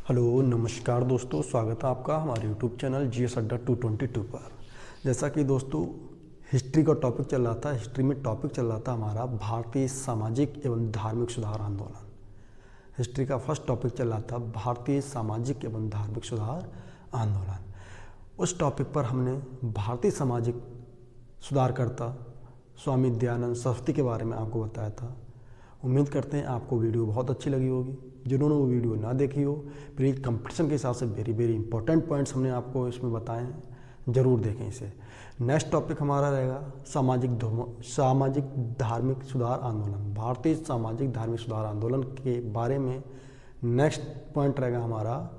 Hello नमस्कार दोस्तों, स्वागत है आपका हमारे यूट्यूब चैनल GS अड्डा 222 पर। जैसा कि दोस्तों हिस्ट्री का टॉपिक चल रहा था, हिस्ट्री में टॉपिक चल रहा था हमारा भारतीय सामाजिक एवं धार्मिक सुधार आंदोलन। हिस्ट्री का फर्स्ट टॉपिक चल रहा था भारतीय सामाजिक एवं धार्मिक सुधार आंदोलन। उस टॉपिक पर हमने भारतीय सामाजिक सुधारकर्ता स्वामी दयानंद सरस्वती के बारे में आपको बताया था। उम्मीद करते हैं आपको वीडियो बहुत अच्छी लगी होगी। जिन्होंने वो वीडियो ना देखी हो, प्लीज़ कंपटीशन के हिसाब से वेरी इंपॉर्टेंट पॉइंट्स हमने आपको इसमें बताए हैं, ज़रूर देखें इसे। नेक्स्ट टॉपिक हमारा रहेगा सामाजिक धार्मिक सुधार आंदोलन। भारतीय सामाजिक धार्मिक सुधार आंदोलन के बारे में नेक्स्ट पॉइंट रहेगा हमारा।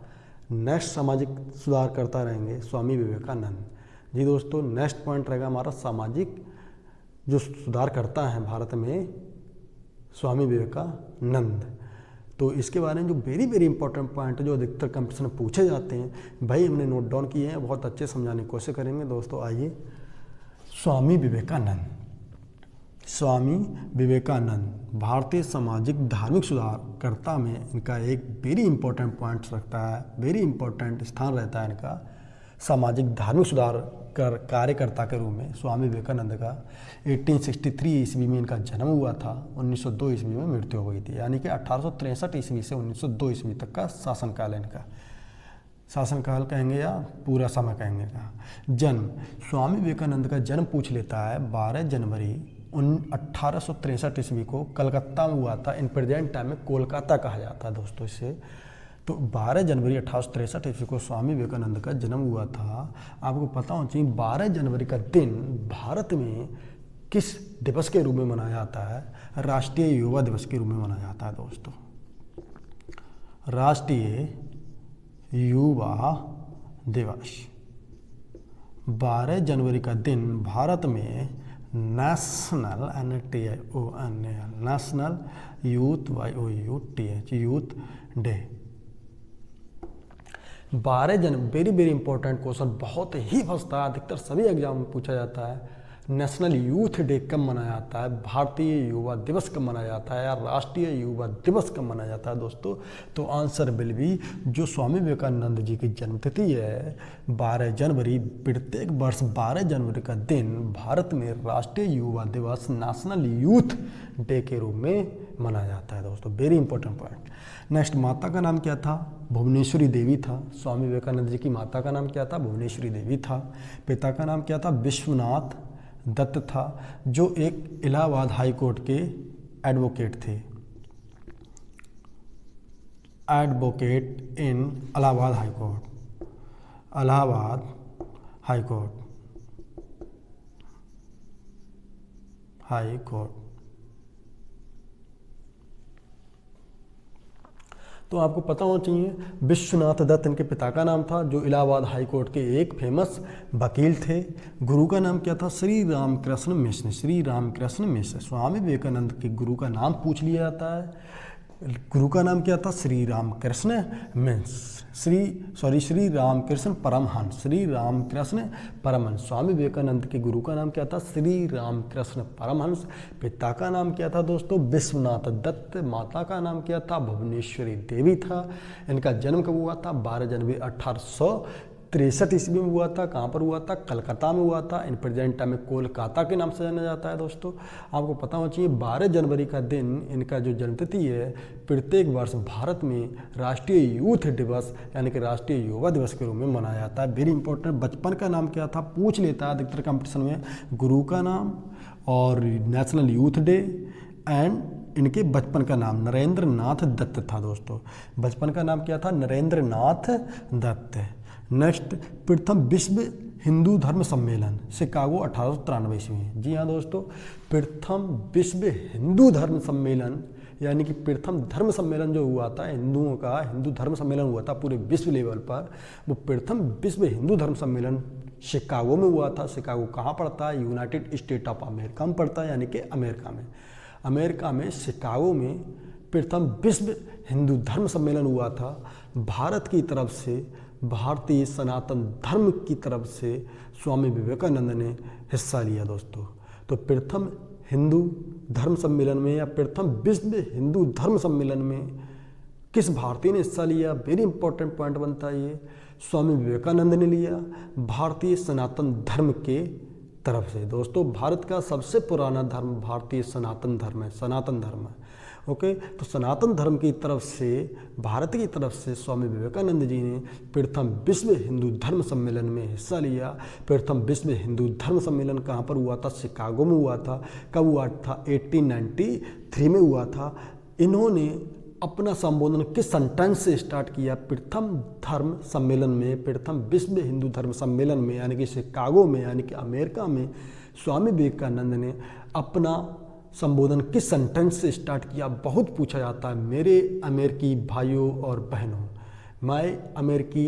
नेक्स्ट सामाजिक सुधारकर्ता रहेंगे स्वामी विवेकानंद जी। दोस्तों नेक्स्ट पॉइंट रहेगा हमारा सामाजिक जो सुधार करता है भारत में, स्वामी विवेकानंद। तो इसके बारे में जो वेरी इंपॉर्टेंट पॉइंट है, जो अधिकतर कंपटीशन में पूछे जाते हैं, भाई हमने नोट डाउन किए हैं, बहुत अच्छे समझाने की कोशिश करेंगे। दोस्तों आइए, स्वामी विवेकानंद भारतीय सामाजिक धार्मिक सुधारकर्ता में इनका एक वेरी इंपॉर्टेंट पॉइंट रखता है, वेरी इंपॉर्टेंट स्थान रहता है इनका। सामाजिक धार्मिक सुधार कार्यकर्ता के रूप में स्वामी विवेकानंद का 1863 ईस्वी में इनका जन्म हुआ था, 1902 ईस्वी में मृत्यु हो गई थी। यानी कि 1863 ईस्वी से 1902 ईस्वी तक का शासनकाल है इनका। शासनकाल कहेंगे या पूरा समय कहेंगे का। जन्म, स्वामी विवेकानंद का जन्म पूछ लेता है 12 जनवरी 1863 ईस्वी को कलकत्ता में हुआ था। इन प्रेजेंट टाइम में कोलकाता कहा जाता है दोस्तों इसे। तो 12 जनवरी 1863 ईस्वी को स्वामी विवेकानंद का जन्म हुआ था। आपको पता होना चाहिए 12 जनवरी का दिन भारत में किस दिवस के रूप में मनाया जाता है? राष्ट्रीय युवा दिवस के रूप में मनाया जाता है दोस्तों। राष्ट्रीय युवा दिवस 12 जनवरी का दिन भारत में नेशनल यूथ डे। 12 जनवरी वेरी इंपॉर्टेंट क्वेश्चन, बहुत ही फंसता है, अधिकतर सभी एग्जाम में पूछा जाता है। नेशनल यूथ डे कब मनाया जाता है? भारतीय युवा दिवस कब मनाया जाता है? या राष्ट्रीय युवा दिवस कब मनाया जाता है दोस्तों? तो आंसर विल बी, जो स्वामी विवेकानंद जी की जन्मतिथि है 12 जनवरी, प्रत्येक वर्ष 12 जनवरी का दिन भारत में राष्ट्रीय युवा दिवस नेशनल यूथ डे के रूप में मनाया जाता है दोस्तों। Very important point. नेक्स्ट, माता का नाम क्या था? भुवनेश्वरी देवी था। स्वामी विवेकानंद जी की माता का नाम क्या था? भुवनेश्वरी देवी था। पिता का नाम क्या था? विश्वनाथ दत्त था, जो एक इलाहाबाद हाई कोर्ट के एडवोकेट थे। एडवोकेट इन Allahabad high court, Allahabad high court. तो आपको पता होना चाहिए विश्वनाथ दत्त इनके पिता का नाम था, जो इलाहाबाद हाई कोर्ट के एक फेमस वकील थे। गुरु का नाम क्या था? श्री रामकृष्ण मिश्र। स्वामी विवेकानंद के गुरु का नाम पूछ लिया जाता है। गुरु का नाम क्या था? श्री रामकृष्ण परमहंस। स्वामी विवेकानंद के गुरु का नाम क्या था? श्री रामकृष्ण परमहंस। पिता का नाम क्या था दोस्तों? विश्वनाथ दत्त। माता का नाम क्या था? भुवनेश्वरी देवी था। इनका जन्म कब हुआ था? 12 जनवरी 1863 ईस्वी में हुआ था। कहाँ पर हुआ था? कलकत्ता में हुआ था। इन प्रेजेंट टाइम में कोलकाता के नाम से जाना जाता है दोस्तों। आपको पता होना चाहिए 12 जनवरी का दिन इनका जो जन्मतिथि है, प्रत्येक वर्ष भारत में राष्ट्रीय यूथ दिवस यानी कि राष्ट्रीय युवा दिवस के रूप में मनाया जाता है। Very important. बचपन का नाम क्या था पूछ लेता है अधिकतर कंपटीशन में, गुरु का नाम और नेशनल यूथ डे एंड इनके बचपन का नाम नरेंद्र नाथ दत्त था दोस्तों। बचपन का नाम क्या था? नरेंद्र नाथ दत्त। नेक्स्ट, प्रथम विश्व हिंदू धर्म सम्मेलन शिकागो 1893 ईस्वी में। जी हाँ दोस्तों, प्रथम विश्व हिंदू धर्म सम्मेलन यानी कि प्रथम धर्म सम्मेलन जो हुआ था हिंदुओं का, हिंदू धर्म सम्मेलन हुआ था पूरे विश्व लेवल पर, वो प्रथम विश्व हिंदू धर्म सम्मेलन शिकागो में हुआ था। शिकागो कहाँ पड़ता है? यूनाइटेड स्टेट ऑफ अमेरिका में पड़ता है, यानी कि अमेरिका में शिकागो में प्रथम विश्व हिंदू धर्म सम्मेलन हुआ था। भारत की तरफ से, भारतीय सनातन धर्म की तरफ से स्वामी विवेकानंद ने हिस्सा लिया दोस्तों। तो प्रथम हिंदू धर्म सम्मेलन में या प्रथम विश्व हिंदू धर्म सम्मेलन में किस भारतीय ने हिस्सा लिया, वेरी इंपॉर्टेंट पॉइंट बनता है ये, स्वामी विवेकानंद ने लिया भारतीय सनातन धर्म के तरफ से। दोस्तों भारत का सबसे पुराना धर्म भारतीय सनातन धर्म है, सनातन धर्म है। ओके, तो सनातन धर्म की तरफ से, भारत की तरफ से स्वामी विवेकानंद जी ने प्रथम विश्व हिंदू धर्म सम्मेलन में हिस्सा लिया। प्रथम विश्व हिंदू धर्म सम्मेलन कहाँ पर हुआ था? शिकागो में हुआ था। कब हुआ था? 1893 में हुआ था। इन्होंने अपना संबोधन किस सेंटेंस से स्टार्ट किया? प्रथम धर्म सम्मेलन में, प्रथम विश्व हिंदू धर्म सम्मेलन में, यानी कि शिकागो में, यानी कि अमेरिका में स्वामी विवेकानंद ने अपना संबोधन किस सेंटेंस से स्टार्ट किया? बहुत पूछा जाता है। मेरे अमेरिकी भाइयों और बहनों, माय अमेरिकी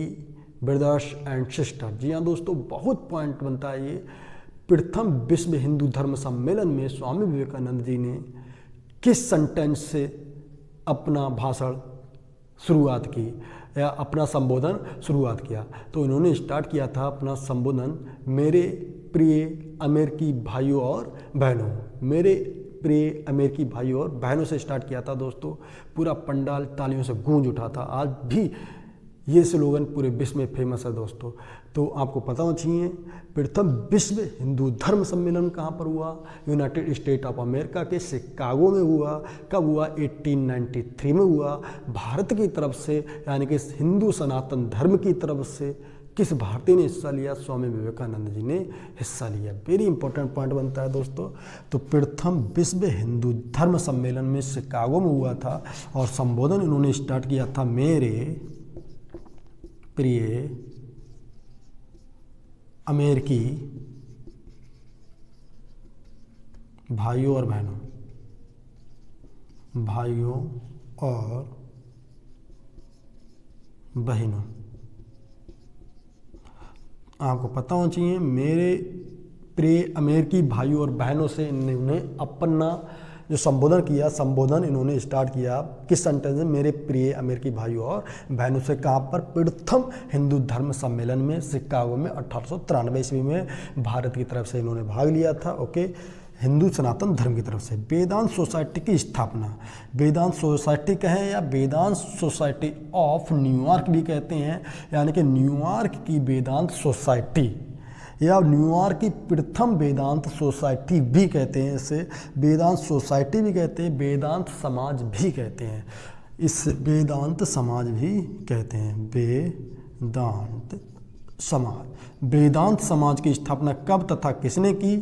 ब्रदर्स एंड सिस्टर। जी हाँ दोस्तों, बहुत पॉइंट बनता है ये। प्रथम विश्व हिंदू धर्म सम्मेलन में स्वामी विवेकानंद जी ने किस सेंटेंस से अपना भाषण शुरुआत की या अपना संबोधन शुरुआत किया? तो इन्होंने स्टार्ट किया था अपना संबोधन, मेरे प्रिय अमेरिकी भाइयों और बहनों, मेरे प्रिय अमेरिकी भाइयों और बहनों से स्टार्ट किया था। दोस्तों पूरा पंडाल तालियों से गूंज उठा था। आज भी ये स्लोगन पूरे विश्व में फेमस है दोस्तों। तो आपको पता होना चाहिए प्रथम विश्व हिंदू धर्म सम्मेलन कहाँ पर हुआ? यूनाइटेड स्टेट ऑफ अमेरिका के शिकागो में हुआ। कब हुआ? 1893 में हुआ। भारत की तरफ से, यानी कि हिंदू सनातन धर्म की तरफ से किस भारतीय ने हिस्सा लिया? स्वामी विवेकानंद जी ने हिस्सा लिया। वेरी इंपॉर्टेंट पॉइंट बनता है दोस्तों। तो प्रथम विश्व हिंदू धर्म सम्मेलन में शिकागो में हुआ था और संबोधन इन्होंने स्टार्ट किया था, मेरे प्रिय अमेरिकी भाइयों और बहनों, भाइयों और बहनों। आपको पता होना चाहिए मेरे प्रिय अमेरिकी भाइयों और बहनों से इन्होंने अपना जो संबोधन किया, संबोधन इन्होंने स्टार्ट किया किस सेंटेंस में? मेरे प्रिय अमेरिकी भाइयों और बहनों से। कहाँ पर? प्रथम हिंदू धर्म सम्मेलन में शिकागो में 1893 ईस्वी में भारत की तरफ से इन्होंने भाग लिया था। ओके, हिंदू सनातन धर्म की तरफ से। वेदांत सोसाइटी की स्थापना, वेदांत सोसाइटी कहें या वेदांत सोसाइटी ऑफ न्यूयॉर्क भी कहते हैं, यानी कि न्यूयॉर्क की वेदांत सोसाइटी या न्यूयॉर्क की प्रथम वेदांत सोसाइटी भी कहते हैं। इसे वेदांत सोसाइटी भी कहते हैं, वेदांत समाज भी कहते हैं। इस वेदांत समाज भी कहते हैं, वेदांत समाज। वेदांत समाज की स्थापना कब तथा किसने की?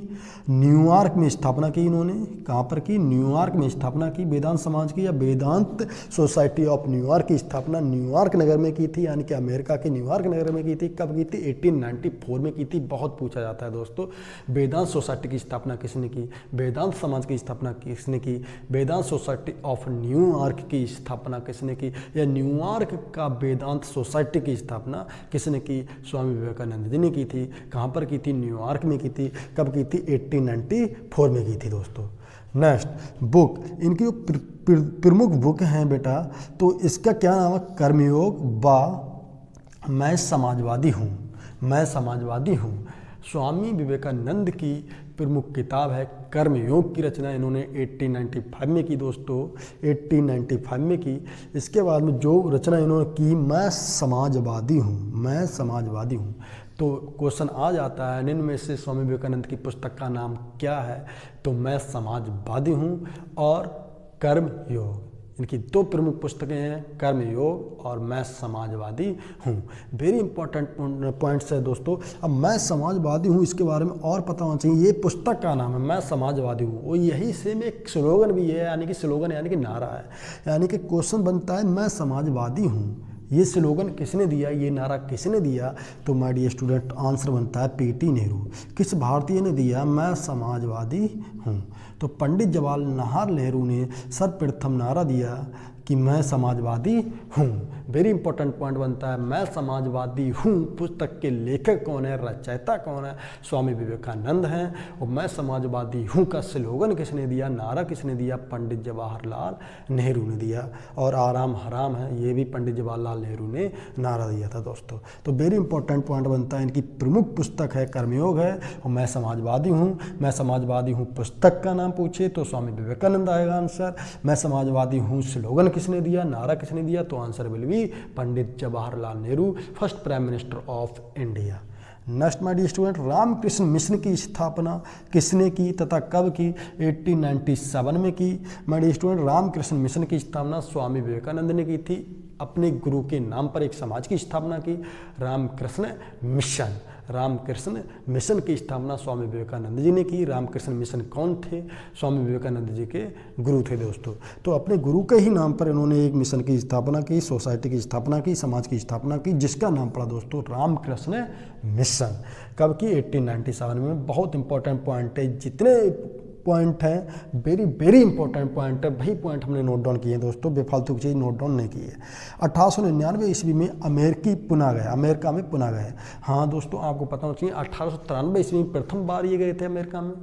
न्यूयॉर्क में स्थापना की इन्होंने। कहाँ पर की? न्यूयॉर्क में स्थापना की वेदांत समाज की, या वेदांत सोसाइटी ऑफ न्यूयॉर्क की स्थापना न्यूयॉर्क नगर में की थी, यानी कि अमेरिका के न्यूयॉर्क नगर में की थी। कब की थी? 1894 में की थी। बहुत पूछा जाता है दोस्तों, वेदांत सोसाइटी की स्थापना किसने की? वेदांत समाज की स्थापना किसने की? वेदांत सोसाइटी ऑफ न्यूयॉर्क की स्थापना किसने की? या न्यूयॉर्क का वेदांत सोसाइटी की स्थापना किसने की? स्वामी विवेकानंद जी ने की थी। कहाँ पर की थी? न्यूयॉर्क में की थी। कब की थी? 1894 में की थी दोस्तों। नेक्स्ट बुक, इनकी जो प्रमुख बुक हैं बेटा, तो इसका क्या नाम है? कर्मयोग बा मैं समाजवादी हूँ, मैं समाजवादी हूँ। स्वामी विवेकानंद की प्रमुख किताब है कर्मयोग की रचना इन्होंने 1895 में की दोस्तों, 1895 में की। इसके बाद में जो रचना इन्होंने की, मैं समाजवादी हूँ, मैं समाजवादी हूँ। तो क्वेश्चन आ जाता है, इनमें से स्वामी विवेकानंद की पुस्तक का नाम क्या है? तो मैं समाजवादी हूँ और कर्मयोग। इनकी दो प्रमुख पुस्तकें हैं, कर्मयोग और मैं समाजवादी हूँ। वेरी इंपॉर्टेंट पॉइंट्स है दोस्तों। अब मैं समाजवादी हूँ, इसके बारे में और पता होना चाहिए। ये पुस्तक का नाम है मैं समाजवादी हूँ, और यही सेम एक स्लोगन भी है, यानी कि स्लोगन यानी कि नारा है। यानी कि क्वेश्चन बनता है मैं समाजवादी हूँ, ये स्लोगन किसने दिया, ये नारा किसने दिया? तो माय डियर स्टूडेंट आंसर बनता है पीटी नेहरू। किस भारतीय ने दिया मैं समाजवादी हूँ? तो पंडित जवाहरलाल नेहरू ने सर्वप्रथम नारा दिया कि मैं समाजवादी हूँ। वेरी इंपॉर्टेंट पॉइंट बनता है, मैं समाजवादी हूँ पुस्तक के लेखक कौन है, रचयिता कौन है? स्वामी विवेकानंद हैं। और मैं समाजवादी हूँ का स्लोगन किसने दिया, नारा किसने दिया? पंडित जवाहरलाल नेहरू ने दिया। और आराम हराम है, ये भी पंडित जवाहरलाल नेहरू ने नारा दिया था दोस्तों। तो वेरी इंपॉर्टेंट पॉइंट बनता है, इनकी प्रमुख पुस्तक है कर्मयोग है और मैं समाजवादी हूँ। मैं समाजवादी हूँ पुस्तक का नाम पूछे तो स्वामी विवेकानंद आएगा आंसर। मैं समाजवादी हूँ स्लोगन किसने दिया, नारा किसने दिया, तो answer will be Pandit Jawaharlal Nehru, first prime minister of India. Next my dear student, Ramakrishna Mission की स्थापना किसने की तथा कब की, 1897 में की। My dear student, Ramakrishna Mission की स्थापना स्वामी विवेकानंद ने की थी। अपने गुरु के नाम पर एक समाज की स्थापना की, रामकृष्ण मिशन। रामकृष्ण मिशन की स्थापना स्वामी विवेकानंद जी ने की। रामकृष्ण मिशन कौन थे, स्वामी विवेकानंद जी के गुरु थे दोस्तों। तो अपने गुरु के ही नाम पर इन्होंने एक मिशन की स्थापना की, सोसाइटी की स्थापना की, समाज की स्थापना की, जिसका नाम पड़ा दोस्तों रामकृष्ण मिशन। कब की, 1897 में। बहुत इंपॉर्टेंट पॉइंट है, जितने पॉइंट हैं वेरी वेरी इंपॉर्टेंट पॉइंट है, वही पॉइंट हमने नोट डाउन किए हैं दोस्तों, बेफालतू की चीज़ नोट डाउन नहीं की है। 1899 ईस्वी में अमेरिका में पुना गए। हाँ दोस्तों, आपको पता होना चाहिए 1893 ईस्वी में प्रथम बार ये गए थे अमेरिका में।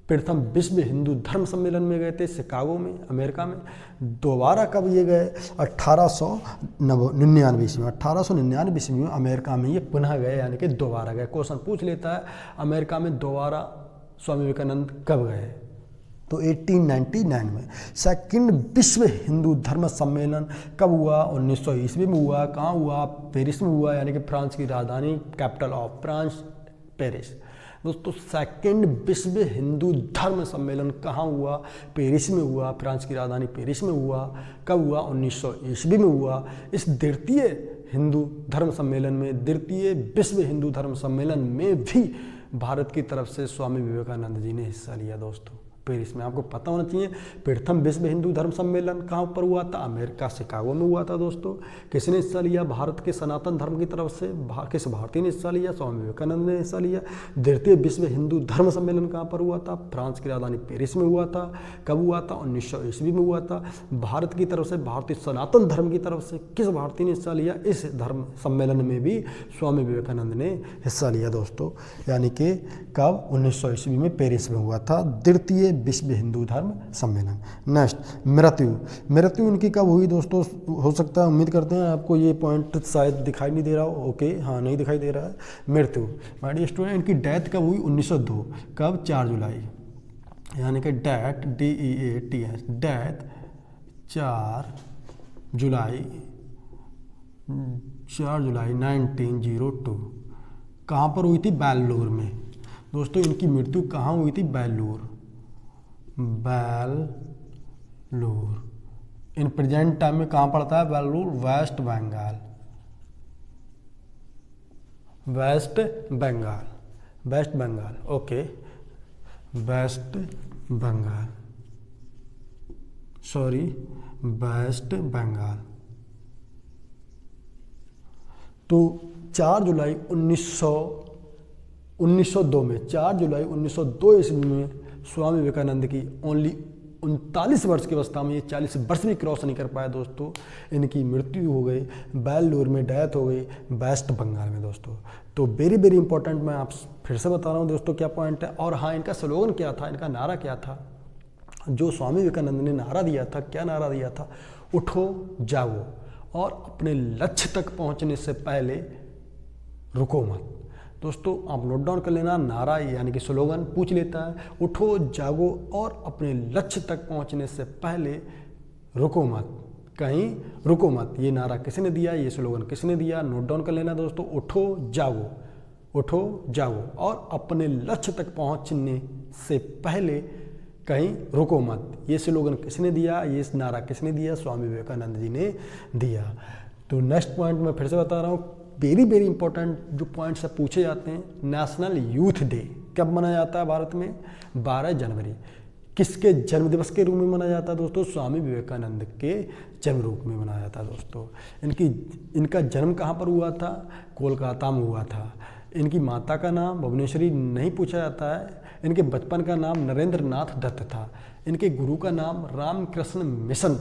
प्रथम विश्व हिंदू धर्म सम्मेलन में गए थे शिकागो में, अमेरिका में। दोबारा कब ये गए, 1899 ईस्वी में। 1899 ईस्वी में अमेरिका में ये पुनः गए, यानी कि दोबारा गए। क्वेश्चन पूछ लेता है अमेरिका में दोबारा स्वामी विवेकानंद कब गए, तो 1899 में। सेकंड विश्व हिंदू धर्म सम्मेलन कब हुआ, 1900 ईस्वी में हुआ। कहाँ हुआ, पेरिस में हुआ, यानी कि फ्रांस की राजधानी, कैपिटल ऑफ फ्रांस पेरिस। दोस्तों सेकंड विश्व हिंदू धर्म सम्मेलन कहाँ हुआ, पेरिस में हुआ, फ्रांस की राजधानी पेरिस में हुआ। कब हुआ, 1900 ईस्वी में हुआ। इस द्वितीय हिंदू धर्म सम्मेलन में, द्वितीय विश्व हिंदू धर्म सम्मेलन में भी भारत की तरफ से स्वामी विवेकानंद जी ने हिस्सा लिया दोस्तों, पेरिस में। आपको पता होना चाहिए प्रथम विश्व हिंदू धर्म सम्मेलन कहाँ पर हुआ था, अमेरिका शिकागो में हुआ था दोस्तों। किसने हिस्सा लिया, भारत के सनातन धर्म की तरफ से किस भारतीय ने हिस्सा लिया, स्वामी विवेकानंद ने हिस्सा लिया। द्वितीय विश्व हिंदू धर्म सम्मेलन कहाँ पर हुआ था, फ्रांस की राजधानी पेरिस में हुआ था। कब हुआ था, 1900 ईस्वी में हुआ था। भारत की तरफ से, भारतीय सनातन धर्म की तरफ से किस भारतीय ने हिस्सा लिया, इस धर्म सम्मेलन में भी स्वामी विवेकानंद ने हिस्सा लिया दोस्तों, यानी कि कब, 1900 ईस्वी में पेरिस में हुआ था द्वितीय विश्व हिंदू धर्म सम्मेलन। नेक्स्ट, मृत्यु इनकी कब हुई दोस्तों, हो सकता है, उम्मीद करते हैं आपको ये पॉइंट शायद दिखाई नहीं दे रहा हो। ओके, हाँ नहीं दिखाई दे रहा है। मृत्यु माय डियर स्टूडेंट, इनकी डेथ कब हुई, 1902। कब, 4 जुलाई, यानी कि डेट DEATH, डेथ 4 जुलाई 1902। कहाँ पर हुई थी, बेल्लूर में दोस्तों। इनकी मृत्यु कहाँ हुई थी, बेल्लूर। इन प्रेजेंट टाइम में कहाँ पड़ता है, Belur, West Bengal. West Bengal, okay, West Bengal. तो 4 जुलाई 1902 में, 4 जुलाई 1902 ईस्वी में स्वामी विवेकानंद की ओनली 39 वर्ष की अवस्था में, ये 40 वर्ष भी क्रॉस नहीं कर पाया दोस्तों, इनकी मृत्यु हो गई। बेल्लूर में डेथ हो गई, वेस्ट बंगाल में दोस्तों। तो वेरी वेरी इंपॉर्टेंट, मैं आप फिर से बता रहा हूँ दोस्तों क्या पॉइंट है। और हाँ, इनका स्लोगन क्या था, इनका नारा क्या था, जो स्वामी विवेकानंद ने नारा दिया था, क्या नारा दिया था, उठो जागो और अपने लक्ष्य तक पहुँचने से पहले रुको मत। दोस्तों आप नोट डाउन कर लेना, नारा यानी कि स्लोगन पूछ लेता है, उठो जागो और अपने लक्ष्य तक पहुंचने से पहले रुको मत, कहीं रुको मत। ये नारा किसने दिया, ये स्लोगन किसने दिया, नोट डाउन कर लेना दोस्तों। उठो जागो और अपने लक्ष्य तक पहुंचने से पहले कहीं रुको मत। ये स्लोगन किसने दिया, ये नारा किसने दिया, स्वामी विवेकानंद जी ने दिया। तो नेक्स्ट पॉइंट मैं फिर से बता रहा हूँ, वेरी वेरी इंपॉर्टेंट जो पॉइंट्स से पूछे जाते हैं। नेशनल यूथ डे कब मनाया जाता है भारत में, 12 जनवरी। किसके जन्म दिवस के रूप में मनाया जाता है दोस्तों, स्वामी विवेकानंद के जन्म रूप में मनाया जाता है दोस्तों। इनका जन्म कहाँ पर हुआ था, कोलकाता में हुआ था। इनकी माता का नाम भुवनेश्वरी नहीं पूछा जाता है। इनके बचपन का नाम नरेंद्र नाथ दत्त था। इनके गुरु का नाम रामकृष्ण मिशन,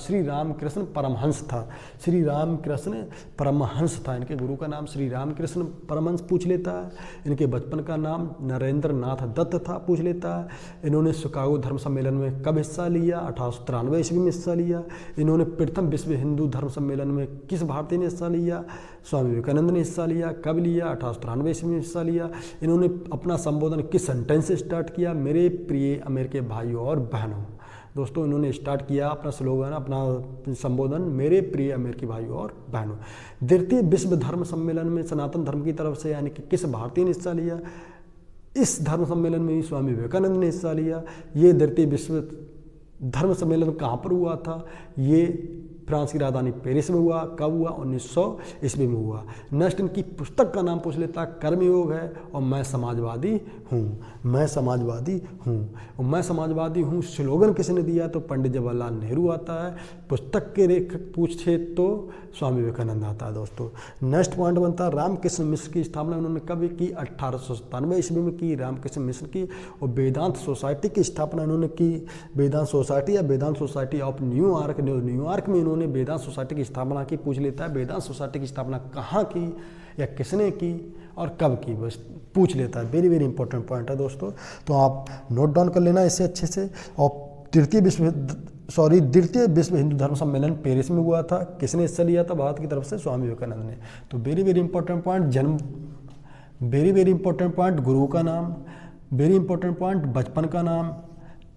श्री रामकृष्ण परमहंस था। श्री रामकृष्ण परमहंस था इनके गुरु का नाम, श्री रामकृष्ण परमहंस पूछ लेता है। इनके बचपन का नाम नरेंद्र नाथ दत्त था, पूछ लेता है। इन्होंने शिकागो धर्म सम्मेलन में कब हिस्सा लिया, 1893 ईस्वी में हिस्सा लिया। इन्होंने प्रथम विश्व हिंदू धर्म सम्मेलन में किस भारतीय ने हिस्सा लिया, स्वामी विवेकानंद ने हिस्सा लिया। कब लिया, 1893 ईस्वी में हिस्सा लिया। इन्होंने अपना संबोधन किस सेंटेंस से स्टार्ट किया, मेरे प्रिय अमेरिकी भाइयों और बहनों। दोस्तों इन्होंने स्टार्ट किया अपना स्लोगन, अपना संबोधन, मेरे प्रिय अमेरिकी भाइयों और बहनों। द्वितीय विश्व धर्म सम्मेलन में सनातन धर्म की तरफ से यानी कि किस भारतीय ने हिस्सा लिया? इस धर्म सम्मेलन में ही स्वामी विवेकानंद ने हिस्सा लिया। ये द्वितीय विश्व धर्म सम्मेलन कहाँ पर हुआ था? ये फ्रांस की राजधानी पेरिस में हुआ। कब हुआ? 1900 ईस्वी में हुआ। नेक्स्ट इनकी पुस्तक का नाम पूछ लेता, कर्मयोग है और मैं समाजवादी हूँ। मैं समाजवादी हूँ और मैं समाजवादी हूँ स्लोगन किसने दिया? तो पंडित जवाहरलाल नेहरू आता है। पुस्तक के लेखक पूछे तो स्वामी विवेकानंद आता है दोस्तों। नेक्स्ट पॉइंट बनता है रामकृष्ण मिशन की स्थापना उन्होंने कब की? 1897 ईस्वी में की रामकृष्ण मिशन की। और वेदांत सोसाइटी की स्थापना इन्होंने की, वेदांत सोसाइटी या वेदांत सोसाइटी ऑफ न्यूयॉर्क, न्यूयॉर्क में इन्होंने वेदांत सोसाइटी की स्थापना की। पूछ लेता है वेदांत सोसाइटी की स्थापना कहाँ की या किसने की और कब की, बस पूछ लेता है। वेरी वेरी इंपॉर्टेंट पॉइंट है दोस्तों, तो आप नोट डाउन कर लेना इसे अच्छे से। और द्वितीय विश्व हिंदू धर्म सम्मेलन पेरिस में हुआ था। किसने हिस्सा लिया था? भारत की तरफ से स्वामी विवेकानंद ने। तो वेरी वेरी इंपॉर्टेंट पॉइंट जन्म, वेरी वेरी इंपॉर्टेंट पॉइंट गुरु का नाम, वेरी इंपॉर्टेंट पॉइंट बचपन का नाम।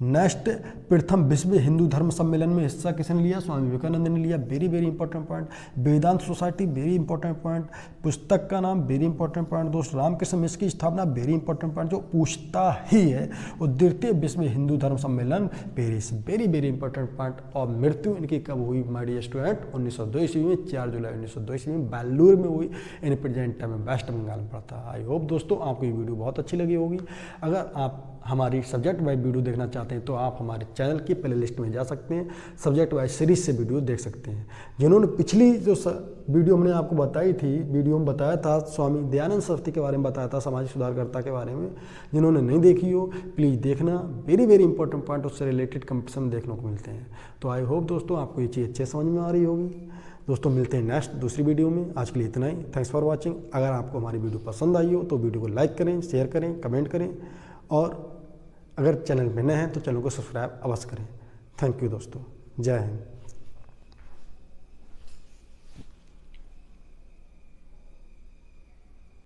नेक्स्ट प्रथम विश्व हिंदू धर्म सम्मेलन में हिस्सा किसने लिया? स्वामी विवेकानंद ने लिया। Very very important point. Vedanta society, very important point. पुस्तक का नाम, वेरी इंपॉर्टेंट पॉइंट दोस्त। रामकृष्ण मिशन की स्थापना, वेरी इंपॉर्टेंट पॉइंट जो पूछता ही है। और द्वितीय विश्व हिंदू धर्म सम्मेलन Paris, very very important point. और मृत्यु इनकी कब हुई माय डियर स्टूडेंट? 1902 ईस्वी में, 4 जुलाई 1902 ईस्वी में बेंगलुरु में हुई। इन प्रेजेंट टाइम में वेस्ट बंगाल में पड़ता है। आई होप दोस्तों आपको ये वीडियो बहुत अच्छी लगी होगी। अगर आप हमारी सब्जेक्ट वाइज वीडियो देखना चाहते हैं तो आप हमारे चैनल की प्ले लिस्ट में जा सकते हैं, सब्जेक्ट वाइज सीरीज से वीडियो देख सकते हैं। जिन्होंने पिछली जो वीडियो हमने आपको बताई थी, वीडियो में बताया था स्वामी दयानंद सरस्वती के बारे में बताया था, सामाजिक सुधारकर्ता के बारे में, जिन्होंने नहीं देखी हो प्लीज़ देखना। वेरी वेरी इंपॉर्टेंट पॉइंट उससे रिलेटेड कंपटीशन देखने को मिलते हैं। तो आई होप दोस्तों आपको ये चीज़ अच्छे समझ में आ रही होगी। दोस्तों मिलते हैं नेक्स्ट दूसरी वीडियो में। आज के लिए इतना ही। Thanks for watching. अगर आपको हमारी वीडियो पसंद आई हो तो वीडियो को लाइक करें, शेयर करें, कमेंट करें और अगर चैनल में नए हैं तो चैनल को सब्सक्राइब अवश्य करें। थैंक यू दोस्तों। जय हिंद।